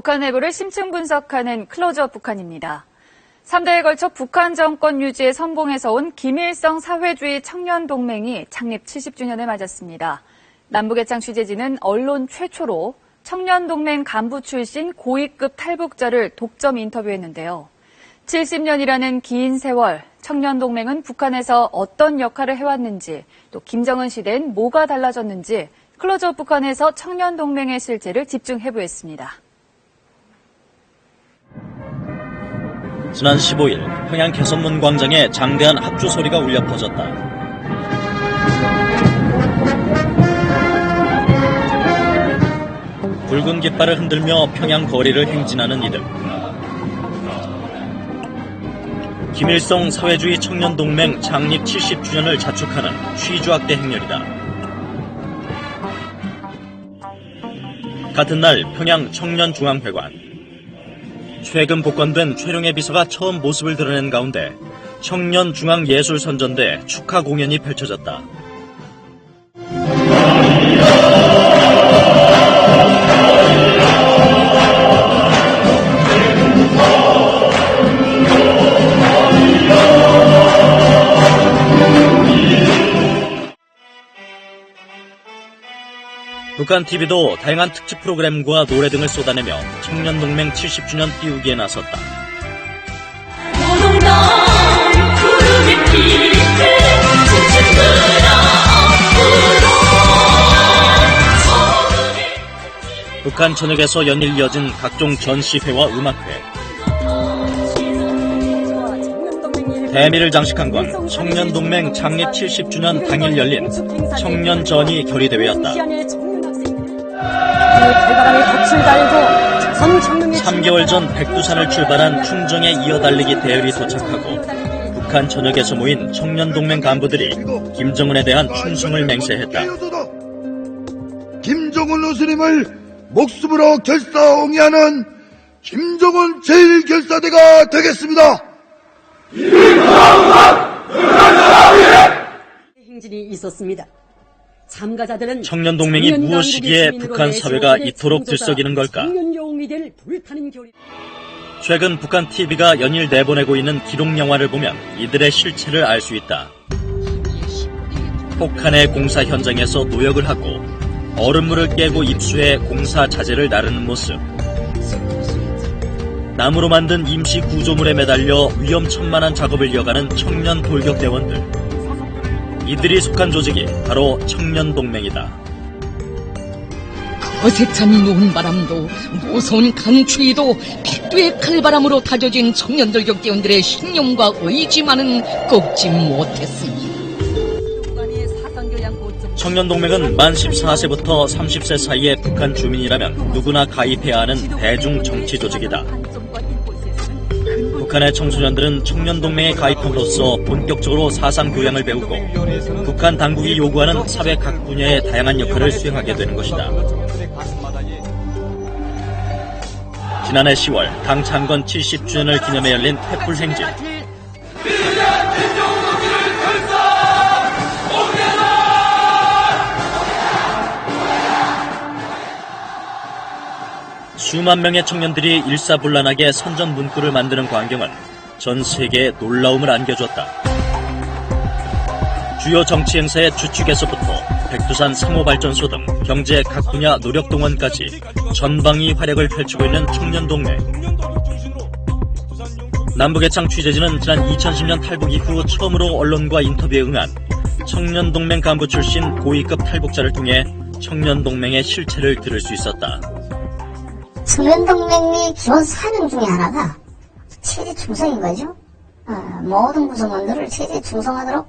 북한 내부를 심층 분석하는 클로즈업 북한입니다. 3대에 걸쳐 북한 정권 유지에 선봉해서 온 김일성 사회주의 청년동맹이 창립 70주년을 맞았습니다. 남북의창 취재진은 언론 최초로 청년동맹 간부 출신 고위급 탈북자를 독점 인터뷰했는데요. 70년이라는 긴 세월, 청년동맹은 북한에서 어떤 역할을 해왔는지, 또 김정은 시대엔 뭐가 달라졌는지 클로즈업 북한에서 청년동맹의 실체를 집중해보겠습니다. 지난 15일 평양 개선문 광장에 장대한 합주 소리가 울려 퍼졌다. 붉은 깃발을 흔들며 평양 거리를 행진하는 이들. 김일성 사회주의 청년동맹 창립 70주년을 자축하는 취주학대 행렬이다. 같은 날 평양 청년중앙회관. 최근 복권된 최룡의 비서가 처음 모습을 드러낸 가운데 청년중앙예술선전대 축하 공연이 펼쳐졌다. 북한 TV도 다양한 특집 프로그램과 노래 등을 쏟아내며 청년동맹 70주년 띄우기에 나섰다. 북한 전역에서 연일 이어진 각종 전시회와 음악회, 대미를 장식한 건 청년동맹 창립 70주년 당일 열린 청년전이 결의대회였다. 3개월 전 백두산을 출발한 충정에 이어달리기 대열이 도착하고 북한 전역에서 모인 청년동맹 간부들이 김정은에 대한 충성을 맹세했다. 김정은 스님을 목숨으로 결사옹이하는 김정은 제1결사대가 되겠습니다. 행진이 있었습니다. 참가자들은 청년동맹이 무엇이기에 북한 사회가 이토록 들썩이는 걸까? 최근 북한 TV가 연일 내보내고 있는 기록영화를 보면 이들의 실체를 알 수 있다. 폭한의 공사 현장에서 노역을 하고 얼음물을 깨고 입수해 공사 자재를 나르는 모습, 나무로 만든 임시 구조물에 매달려 위험천만한 작업을 이어가는 청년 돌격대원들, 이들이 속한 조직이 바로 청년동맹이다. 어색찬 노은바람도 무서운 강추위도 백두의 칼바람으로 다져진 청년 돌격대원들의 신념과 의지만은 꺾지 못했습니다. 청년동맹은 만 14세부터 30세 사이의 북한 주민이라면 누구나 가입해야 하는 대중 정치 조직이다. 북한의 청소년들은 청년동맹에 가입함으로써 본격적으로 사상교양을 배우고 북한 당국이 요구하는 사회 각 분야의 다양한 역할을 수행하게 되는 것이다. 지난해 10월 당 창건 70주년을 기념해 열린 횃불 행진. 수만 명의 청년들이 일사불란하게 선전 문구를 만드는 광경은 전 세계에 놀라움을 안겨줬다. 주요 정치 행사의 주축에서부터 백두산 상호발전소 등 경제 각 분야 노력동원까지 전방위 활약을 펼치고 있는 청년동맹. 남북의창 취재진은 지난 2010년 탈북 이후 처음으로 언론과 인터뷰에 응한 청년동맹 간부 출신 고위급 탈북자를 통해 청년동맹의 실체를 들을 수 있었다. 청년동맹의 기본 사명 중에 하나가 체제 충성인 거죠. 모든 구성원들을 체제에 충성하도록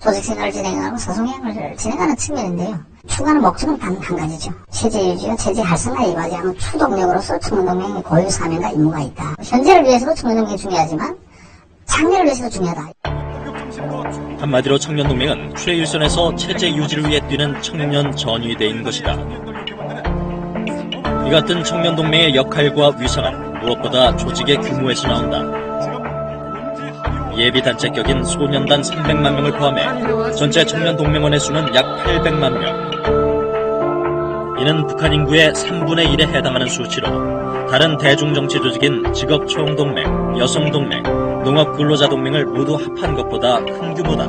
조직생활을 진행하고 소송행을 진행하는 측면인데요. 추구하는 목적은 단 한 가지죠. 체제 유지와 체제 활성화에 이바지하는 추동력으로서 청년동맹의 고유 사명과 임무가 있다. 현재를 위해서도 청년동맹이 중요하지만 장래를 위해서도 중요하다. 한마디로 청년동맹은 최일선에서 체제 유지를 위해 뛰는 청년 전위대인 것이다. 이 같은 청년동맹의 역할과 위상은 무엇보다 조직의 규모에서 나온다. 예비단체 격인 소년단 300만 명을 포함해 전체 청년동맹원의 수는 약 800만 명. 이는 북한 인구의 3분의 1에 해당하는 수치로 다른 대중정치 조직인 직업초용동맹, 여성동맹, 농업근로자동맹을 모두 합한 것보다 큰 규모다.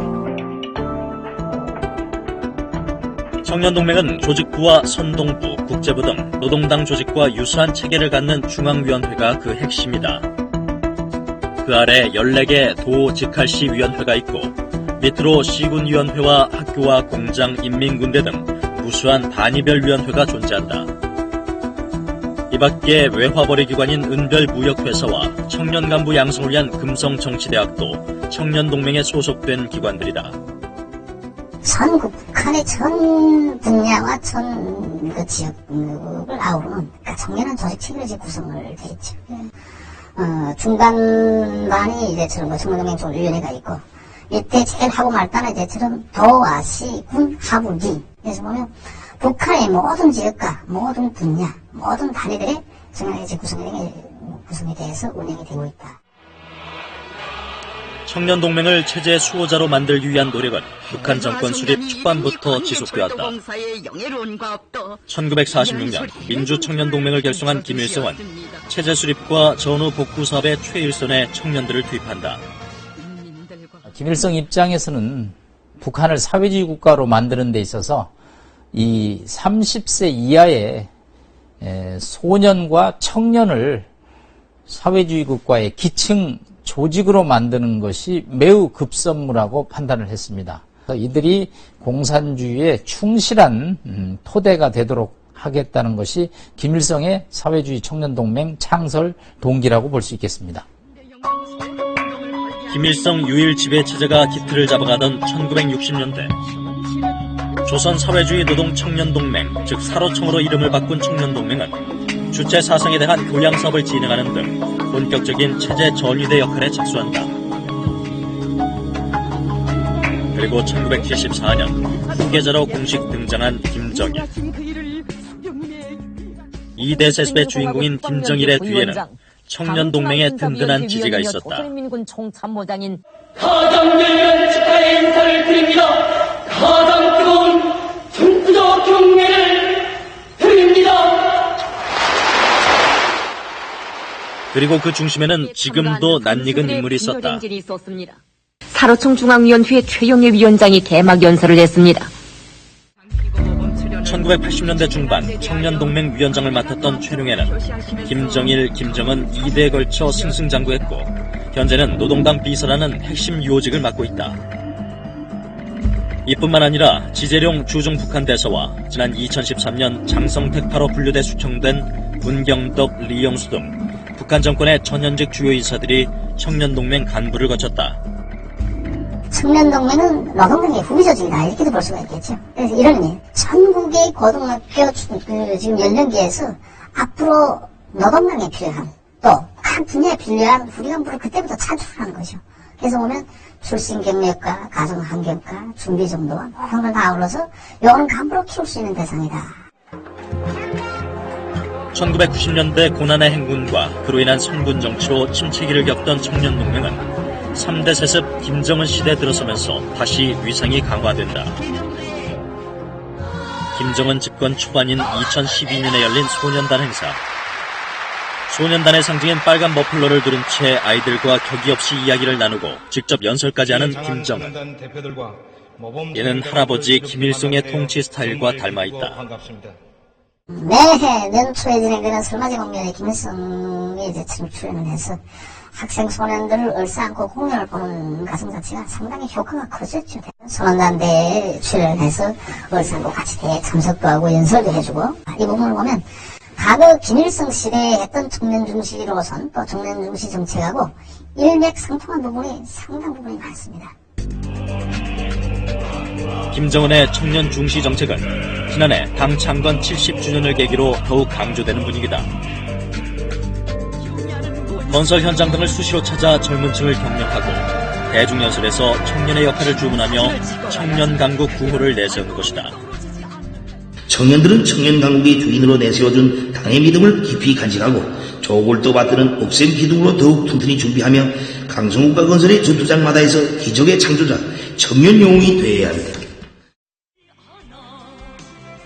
청년동맹은 조직부와 선동부, 국제부 등 노동당 조직과 유사한 체계를 갖는 중앙위원회가 그 핵심이다. 그 아래 14개 도 직할시 위원회가 있고 밑으로 시군위원회와 학교와 공장, 인민군대 등 무수한 단위별 위원회가 존재한다. 이 밖에 외화벌이 기관인 은별무역회사와 청년 간부 양성을 위한 금성정치대학도 청년동맹에 소속된 기관들이다. 전 북한의 전 분야와 전 그 지역을 아우르는 그러니까 청년한 조직 체계로 이제 구성을 돼 있죠. 중간반이 이제 저런 청년동맹 조직위원회가 있고 밑에 제일 하고 말단은 이제 저런 도와 시, 군, 하부, 리. 그래서 보면 북한의 모든 지역과 모든 분야, 모든 단위들의 청년의 구성에 대해서 운영이 되고 있다. 청년동맹을 체제 수호자로 만들기 위한 노력은 북한 정권 수립 초반부터 지속되었다. 1946년 민주청년동맹을 결성한 김일성은 체제 수립과 전후 복구 사업의 최일선에 청년들을 투입한다. 김일성 입장에서는 북한을 사회주의 국가로 만드는 데 있어서 이 30세 이하의 소년과 청년을 사회주의 국가의 기층 조직으로 만드는 것이 매우 급선무라고 판단을 했습니다. 이들이 공산주의에 충실한 토대가 되도록 하겠다는 것이 김일성의 사회주의 청년동맹 창설 동기라고 볼 수 있겠습니다. 김일성 유일 지배체제가 기틀을 잡아가던 1960년대 조선 사회주의 노동 청년동맹, 즉 사로청으로 이름을 바꾼 청년동맹은 주체 사상에 대한 교양 사업을 진행하는 등 본격적인 체제 전위대 역할에 착수한다. 그리고 1974년 후계자로 공식 등장한 김정일. 이 대세습의 주인공인 김정일의 뒤에는 청년동맹의 든든한 지지가 있었다. 조선인민군 총참모장인 가장 열렬한 축하의 인사를 드립니다. 가장 뜨거운 중부적 경례를 드립니다. 그리고 그 중심에는 지금도 낯익은 인물이 있었다. 사로청 중앙위원회 최영애 위원장이 개막 연설을 했습니다. 1980년대 중반 청년동맹 위원장을 맡았던 최룡해는 김정일, 김정은 2대에 걸쳐 승승장구했고 현재는 노동당 비서라는 핵심 요직을 맡고 있다. 이뿐만 아니라 지재룡 주중북한 대사와 지난 2013년 장성택 8호 분류대 수청된 문경덕, 리영수 등 북한 정권의 전현직 주요 인사들이 청년동맹 간부를 거쳤다. 청년동맹은 노동당의 후비조직이다 이렇게도 볼 수가 있겠죠. 그래서 이런 일, 전국의 고등학교 지금 연령기에서 앞으로 노동당에 필요한 또 각 분야에 필요한 후리 간부를 그때부터 차출하는 거죠. 그래서 보면 출신 경력과 가정 환경과 준비 정도와 모든 걸 다 아울러서 요런 간부로 키울 수 있는 대상이다. 1990년대 고난의 행군과 그로 인한 선군 정치로 침체기를 겪던 청년동맹은 3대 세습 김정은 시대에 들어서면서 다시 위상이 강화된다. 김정은 집권 초반인 2012년에 열린 소년단 행사. 소년단의 상징인 빨간 머플러를 두른 채 아이들과 격이 없이 이야기를 나누고 직접 연설까지 하는 김정은. 이는 할아버지 김일성의 통치 스타일과 닮아있다. 매해年초에 진행되는 설맞이 공연에 김일성이 이제 출연을 해서 학생 소년들을 얼싸안고 공연을 보는 가슴 자체가 상당히 효과가 커졌죠. 소년단대에 출연해서 얼싸안고 같이 대회 참석도 하고 연설도 해주고 이 부분을 보면 과거 김일성 시대에 했던 청년 중시로선 또 청년 중시 정책하고 일맥상통한 부분이 상당 부분이 많습니다. 김정은의 청년 중시 정책은 지난해 당 창건 70주년을 계기로 더욱 강조되는 분위기다. 건설 현장 등을 수시로 찾아 젊은 층을 격려하고 대중연설에서 청년의 역할을 주문하며 청년 강국 구호를 내세우는 것이다. 청년들은 청년 강국의 주인으로 내세워준 당의 믿음을 깊이 간직하고 조골도 받드는 옥샘 기둥으로 더욱 튼튼히 준비하며 강성국가 건설의 전투장마다에서 기적의 창조자 청년 영웅이 되어야 합니다.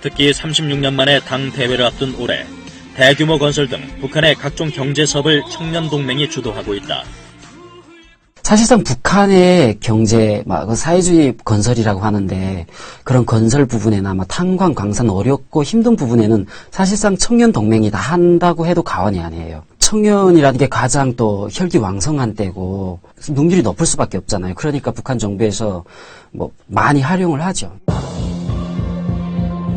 특히 36년 만에 당 대회를 앞둔 올해 대규모 건설 등 북한의 각종 경제 사업을 청년동맹이 주도하고 있다. 사실상 북한의 경제, 사회주의 건설이라고 하는데 그런 건설 부분에나 탄광, 광산 어렵고 힘든 부분에는 사실상 청년동맹이 다 한다고 해도 과언이 아니에요. 청년이라는 게 가장 또 혈기왕성한 때고 능률이 높을 수밖에 없잖아요. 그러니까 북한 정부에서 많이 활용을 하죠.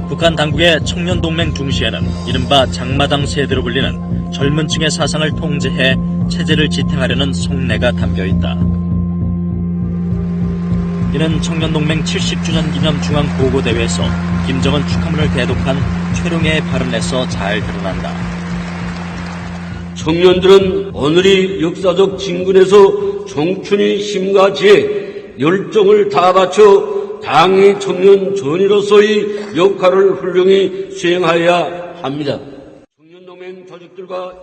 북한 당국의 청년동맹 중시에는 이른바 장마당 세대로 불리는 젊은 층의 사상을 통제해 체제를 지탱하려는 속내가 담겨있다. 이는 청년동맹 70주년 기념 중앙보고대회에서 김정은 축하문을 대독한 최룡해의 발언에서 잘 드러난다. 청년들은 오늘의 역사적 진군에서 청춘의 힘과 지혜, 열정을 다 바쳐 당의 청년 전위로서의 역할을 훌륭히 수행하여야 합니다.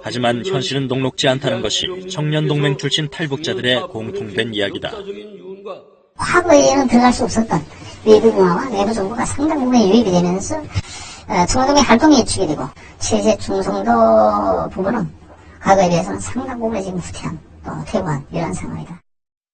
하지만 현실은 녹록지 않다는 것이 청년동맹 출신 탈북자들의 공통된 이야기다. 과거에는 들어갈 수 없었던 외부 문화와 내부 정보가 상당 부분에 유입이 되면서 청년동맹 활동이 위축이 되고 체제 충성도 부분은 과거에 비해서는 상당 부분에 지금 후퇴한 또 퇴보한 이러한 상황이다.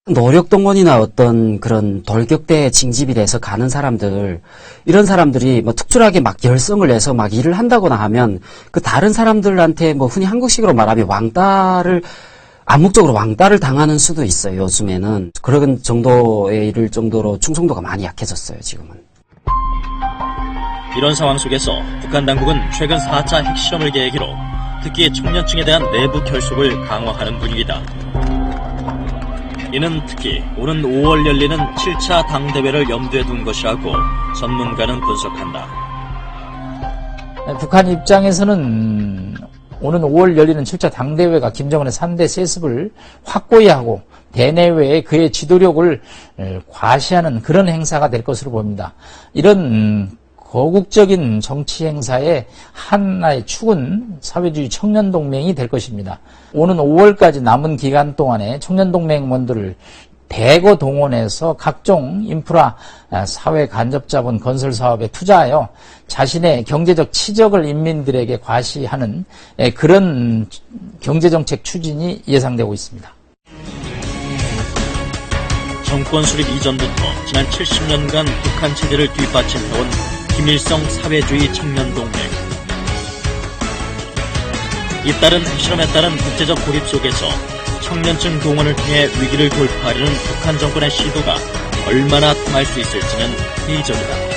노력동원이나 어떤 그런 돌격대에 징집이 돼서 가는 사람들, 이런 사람들이 특출하게 열성을 내서 일을 한다거나 하면 그 다른 사람들한테 흔히 한국식으로 말하면 암묵적으로 왕따를 당하는 수도 있어요, 요즘에는. 그런 정도에 이를 정도로 충성도가 많이 약해졌어요, 지금은. 이런 상황 속에서 북한 당국은 최근 4차 핵실험을 계기로 특히 청년층에 대한 내부 결속을 강화하는 분위기다. 이는 특히 오는 5월 열리는 7차 당대회를 염두에 둔 것이라고 전문가는 분석한다. 북한 입장에서는 오는 5월 열리는 7차 당대회가 김정은의 3대 세습을 확고히 하고 대내외에 그의 지도력을 과시하는 그런 행사가 될 것으로 봅니다. 이런 거국적인 정치 행사의 하나의 축은 사회주의 청년동맹이 될 것입니다. 오는 5월까지 남은 기간 동안에 청년동맹원들을 대거 동원해서 각종 인프라, 사회 간접자본 건설 사업에 투자하여 자신의 경제적 치적을 인민들에게 과시하는 그런 경제정책 추진이 예상되고 있습니다. 정권 수립 이전부터 지난 70년간 북한 체제를 뒷받침해온 김일성 사회주의 청년동맹. 잇따른 핵실험에 따른 국제적 고립 속에서 청년층 동원을 통해 위기를 돌파하려는 북한 정권의 시도가 얼마나 통할 수 있을지는 회의적이다.